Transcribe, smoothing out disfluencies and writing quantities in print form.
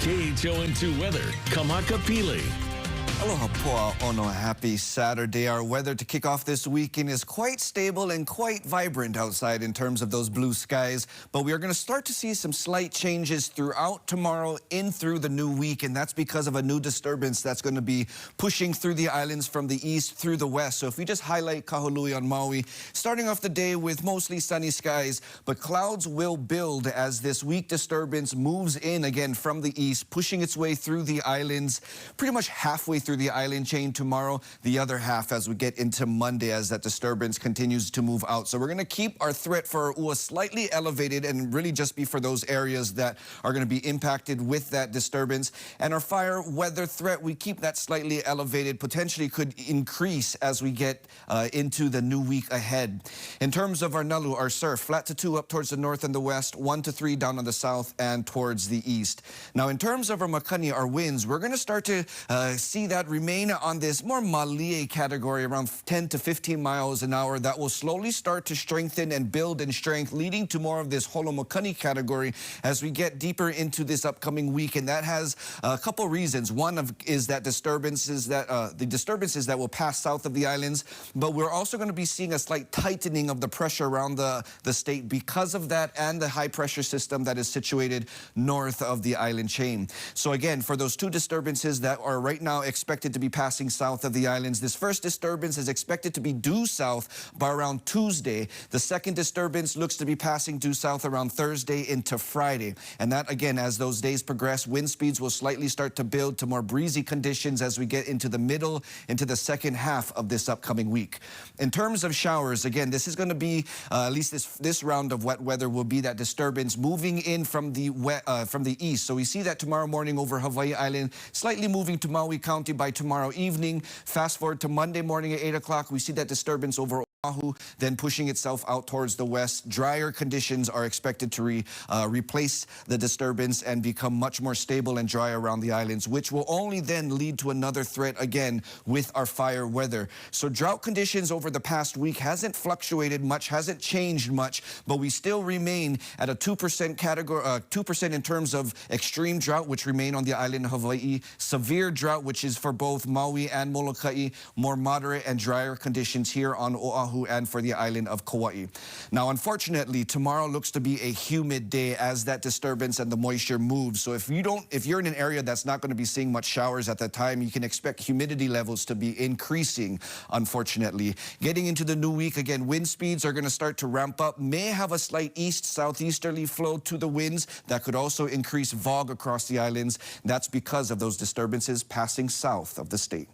KHON2 weather, Kamaka Pili. Aloha poa ono, happy Saturday. Our weather to kick off this weekend is quite stable and quite vibrant outside in terms of those blue skies. But we are going to start to see some slight changes throughout tomorrow in through the new week. And that's because of a new disturbance that's going to be pushing through the islands from the east through the west. So if we just highlight Kahului on Maui, starting off the day with mostly sunny skies, but clouds will build as this weak disturbance moves in again from the east, pushing its way through the islands, pretty much halfway through the island chain tomorrow, the other half as we get into Monday as that disturbance continues to move out. So we're going to keep our threat for UA slightly elevated and really just be for those areas that are going to be impacted with that disturbance. And our fire weather threat, we keep that slightly elevated, potentially could increase as we get into the new week ahead. In terms of our Nalu, our surf, flat to 2 up towards the north and the west, 1 to 3 down on the south and towards the east. Now in terms of our Makani, our winds, we're going to start to see that remain on this more malie category around 10 to 15 miles an hour. That will slowly start to strengthen and build in strength, leading to more of this holomakani category as we get deeper into this upcoming week. And that has a couple reasons. One is that the disturbances that will pass south of the islands, but we're also going to be seeing a slight tightening of the pressure around the state because of that and the high pressure system that is situated north of the island chain. So again, for those two disturbances that are right now expected to be passing south of the islands. This first disturbance is expected to be due south by around Tuesday. The second disturbance looks to be passing due south around Thursday into Friday. And that, again, as those days progress, wind speeds will slightly start to build to more breezy conditions as we get into the second half of this upcoming week. In terms of showers, again, this is going to be, at least this round of wet weather will be that disturbance moving in from the east. So we see that tomorrow morning over Hawaii Island, slightly moving to Maui County by tomorrow evening. Fast forward to Monday morning at 8 o'clock, we see that disturbance over Oahu, then pushing itself out towards the west. Drier conditions are expected to replace the disturbance and become much more stable and dry around the islands, which will only then lead to another threat again with our fire weather. So drought conditions over the past week hasn't fluctuated much, hasn't changed much, but we still remain at a 2% category, 2% in terms of extreme drought, which remain on the island of Hawaii, severe drought, which is for both Maui and Molokai, more moderate and drier conditions here on Oahu and for the island of Kauai. Now, unfortunately, tomorrow looks to be a humid day as that disturbance and the moisture moves. So if you're in an area that's not going to be seeing much showers at that time, you can expect humidity levels to be increasing, unfortunately. Getting into the new week, again, wind speeds are going to start to ramp up, may have a slight east-southeasterly flow to the winds that could also increase fog across the islands. That's because of those disturbances passing south of the state.